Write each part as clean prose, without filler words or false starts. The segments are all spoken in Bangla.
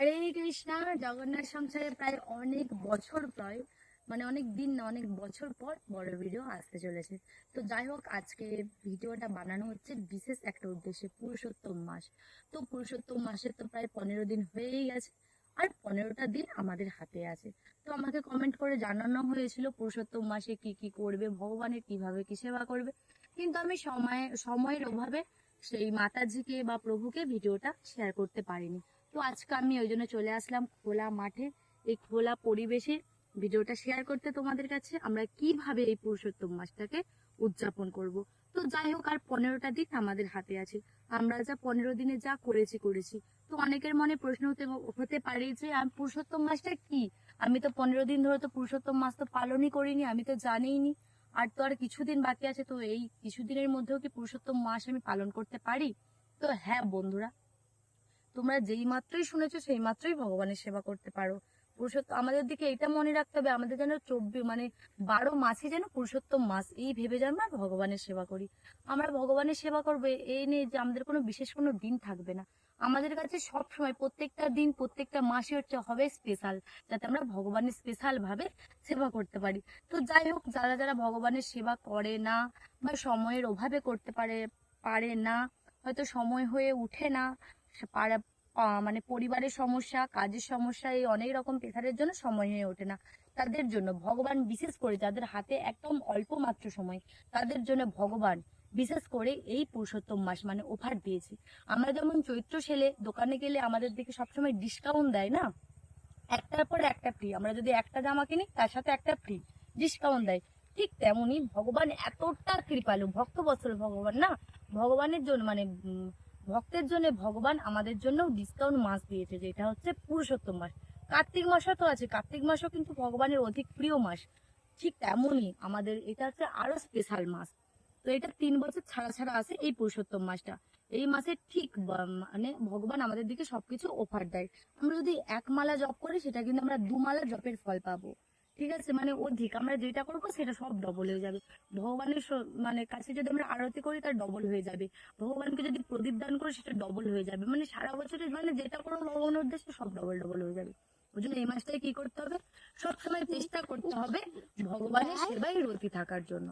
হরে কৃষ্ণা। জগন্নাথ সংসারে প্রায় অনেক বছর মানে অনেক দিন না, অনেক বছর পর বড় ভিডিও আসতে চলেছে। তো যাই হোক, আজকে ভিডিওটা বানানো হচ্ছে বিশেষ একটা উদ্দেশ্যে, পুরুষোত্তম মাস। তো পুরুষোত্তম মাসের তো প্রায় 15 দিন হয়েই গেছে, আর 15টা দিন আমাদের হাতে আছে। তো আমাকে কমেন্ট করে জানানো হয়েছিল পুরুষোত্তম মাসে কি কি করবে, ভগবানের কিভাবে কি সেবা করবে, কিন্তু আমি সময়ের অভাবে সেই মাতাজিকে বা প্রভুকে ভিডিওটা শেয়ার করতে পারিনি। তো আজকে আমি ওই জন্য চলে আসলাম খোলা মাঠে, এই খোলা পরিবেশে ভিডিওটা শেয়ার করতে তোমাদের কাছে, আমরা কিভাবে এই পুরুষোত্তম মাসটাকে উদযাপন করব। তো যাই হোক, আর 15টা দিন আমাদের হাতে আছে। আমরা যা 15 দিনে যা করেছি। তো অনেকের মনে প্রশ্ন হতে পারে যে আমি পুরুষোত্তম মাসটা কি, আমি তো 15 দিন ধরে তো পুরুষোত্তম মাস তো পালনই করিনি, আমি তো জানিনি। আর তো আর কিছুদিন বাকি আছে, তো এই কিছুদিনের মধ্যেও কি পুরুষোত্তম মাস আমি পালন করতে পারি? তো হ্যাঁ বন্ধুরা, তোমরা যেই মাত্রই শুনেছো সেই মাত্রই ভগবানের সেবা করতে পারো। পুরুষোত্তম আমাদের দিকে এটা মনে রাখতে হবে, আমাদের যেন 24 মানে 12 মাসই যেন পুরুষোত্তম মাস, এই ভেবে যেন আমরা ভগবানের সেবা করি। আমরা ভগবানের সেবা করবো এই নেই যে আমাদের কোনো বিশেষ কোনো দিন থাকবে না। আমাদের কাছে সব সময় প্রত্যেকটা দিন প্রত্যেকটা মাসই হবে স্পেশাল, যাতে আমরা ভগবানের স্পেশাল ভাবে সেবা করতে পারি। তো যাই হোক, যারা যারা ভগবানের সেবা করে না বা সময়ের অভাবে করতে পারে না, হয়তো সময় হয়ে উঠে না, পাড়া মানে পরিবারের সমস্যা, কাজের সমস্যা, এই অনেক রকম প্রেশারের জন্য সময় হয়ে ওঠে না, তাদের জন্য ভগবান বিশেষ করে, যাদের হাতে একদম অল্প মাত্র সময়, তাদের জন্য ভগবান বিশেষ করে এই পুরুষোত্তম মাস মানে অফার দিয়েছে। আমরা যেমন চৈত্র সেলে দোকানে গেলে আমাদের দিকে সবসময় ডিসকাউন্ট দেয় না, একটার পর একটা ফ্রি, আমরা যদি একটা জামা কিনি তার সাথে একটা ফ্রি ডিসকাউন্ট দেয়। ঠিক তেমনি ভগবান এতটা কৃপালু, ভক্ত বৎসল ভগবান না, ভগবানের জন্য মানে ভক্তের জন্য ভগবান আমাদের জন্য ডিসকাউন্ট মাস দিয়েছে, যেটা হচ্ছে পুরুষোত্তম মাস। কার্তিক মাসও তো আছে, কার্তিক মাসও কিন্তু ভগবানের অধিক প্রিয় মাস। ঠিক তেমনই আমাদের এটা হচ্ছে আরো স্পেশাল মাস। তো এটা 3 বছর ছাড়া ছাড়া আসে এই পুরুষোত্তম মাসটা। এই মাসে ঠিক মানে ভগবান আমাদের দিকে সবকিছু অফার দেয়। আমরা যদি 1 মালা জপ করি, সেটা কিন্তু আমরা 2 মালা জপের ফল পাবো। ঠিক আছে, মানে অধিক আমরা যেটা করবো সেটা সব ডবল হয়ে যাবে। ভগবানের মানে কাছে যদি আমরা আরতি করি তার ডবল হয়ে যাবে। ভগবানকে যদি প্রদীপ দান করি সেটা ডবল হয়ে যাবে, মানে সারা বছরে মানে যেটা করো ভগবানের উদ্দেশ্যে সব ডবল ডবল হয়ে যাবে। ওই জন্য এই মাসটায় কি করতে হবে, সবসময় চেষ্টা করতে হবে ভগবানের সেবায় রতি থাকার জন্য।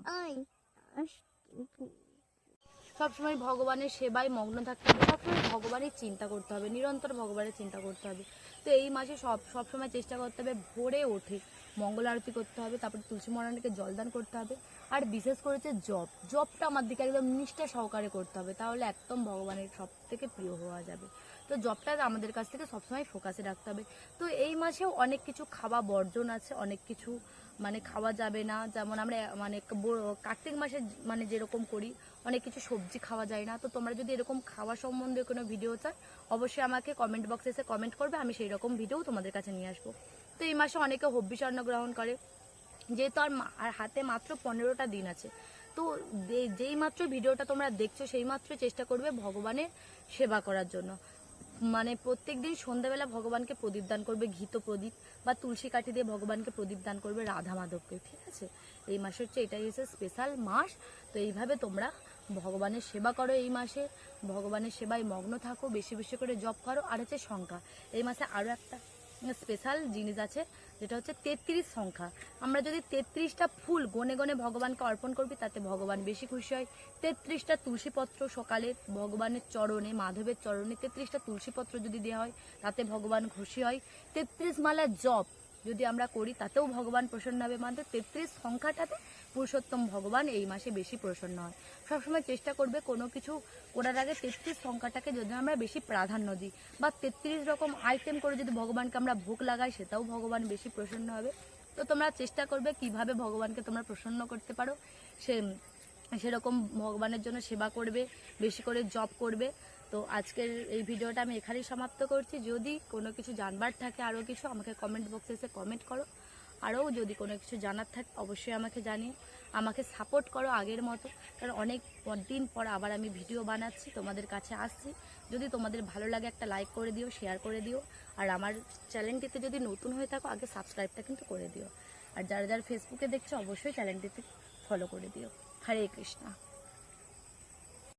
সবসময় ভগবানের সেবায় মগ্ন থাকতে হবে, সবসময় ভগবানের চিন্তা করতে হবে, নিরন্তর ভগবানের চিন্তা করতে হবে। তো এই মাসে সবসময় চেষ্টা করতে হবে ভোরে ওঠে মঙ্গল আরতি করতে হবে, তারপর তুলসী মহারানীকে জলদান করতে হবে। আর বিশেষ করেছে জপটা আমার দিকে একদম নিষ্ঠা সহকারে করতে হবে, তাহলে একদম ভগবানের সব থেকে প্রিয় হওয়া যাবে। তো জবটা আমাদের কাছ থেকে সবসময় ফোকাসে রাখতে হবে। তো এই মাসেও অনেক কিছু খাওয়া বর্জন আছে, অনেক কিছু মানে খাওয়া যাবে না, যেমন আমরা মানে কার্তিক মাসে মানে যেরকম করি অনেক কিছু সবজি খাওয়া যায় না। তো তোমরা যদি এরকম খাওয়া সম্বন্ধে কোনো ভিডিও চাও, অবশ্যই আমাকে কমেন্ট বক্সে এসে কমেন্ট করবে, আমি সেই রকম ভিডিও তোমাদের কাছে নিয়ে আসবো। তো এই মাসে অনেকে হব্বি স্বর্ণ গ্রহণ করে, যেহেতু আর হাতে মাত্র 15টা দিন আছে। তো যেই মাত্র ভিডিওটা তোমরা দেখছো সেই মাত্র চেষ্টা করবে ভগবানের সেবা করার জন্য। মানে প্রত্যেক দিন সন্ধ্যাবেলা ভগবানকে প্রদীপ দান করবে, ঘিত প্রদীপ বা তুলসী কাঠি দিয়ে ভগবানকে প্রদীপ দান করবে রাধা মাধবকে। ঠিক আছে, এই মাসের হচ্ছে এটাই হচ্ছে স্পেশাল মাস। তো এইভাবে তোমরা ভগবানের সেবা করো, এই মাসে ভগবানের সেবায় মগ্ন থাকো, বেশি বেশি করে জপ করো। আর হচ্ছে সংখ্যা, এই মাসে আরও একটা স্পেশাল জিনিস আছে, যেটা হচ্ছে 33 সংখ্যা। আমরা যদি 33টা ফুল গনে গনে ভগবানকে অর্পণ করবি, তাতে ভগবান বেশি খুশি হয়। 33টা তুলসীপত্র সকালে ভগবানের চরণে, মাধবের চরণে 33টা তুলসীপত্র যদি দেওয়া হয়, তাতে ভগবান খুশি হয়। 33 মালা জপ যদি আমরা করি, তাতেও ভগবান প্রসন্ন হবে। মানে 33 সংখ্যাটাতে পুরুষোত্তম ভগবান এই মাসে বেশি প্রসন্ন হয়। সবসময় চেষ্টা করবে কোনো কিছু করার আগে 33 সংখ্যাটাকে যদি আমরা বেশি প্রাধান্য দিই, বা 33 রকম আইটেম করে যদি ভগবানকে আমরা ভোগ লাগাই, সেটাও ভগবান বেশি প্রসন্ন হবে। তো তোমরা চেষ্টা করবে কিভাবে ভগবানকে তোমরা প্রসন্ন করতে পারো, সেরকম ভগবানের জন্য সেবা করবে, বেশি করে জপ করবে। তো আজকের এই ভিডিওটা আমি এখানেই সমাপ্ত করছি। যদি কোনো কিছু জানবার থাকে, আরও কিছু, আমাকে কমেন্ট বক্সে এসে কমেন্ট করো। আরও যদি কোনো কিছু জানার থাকে অবশ্যই আমাকে জানিও, আমাকে সাপোর্ট করো আগের মতো, কারণ অনেক দিন পর আবার আমি ভিডিও বানাচ্ছি, তোমাদের কাছে আসছি। যদি তোমাদের ভালো লাগে একটা লাইক করে দিও, শেয়ার করে দিও। আর আমার চ্যানেলটিতে যদি নতুন হয়ে থাকো, আগে সাবস্ক্রাইবটা কিন্তু করে দিও। আর যারা যারা ফেসবুকে দেখছো, অবশ্যই চ্যানেলটিতে ফলো করে দিও। হরে কৃষ্ণা।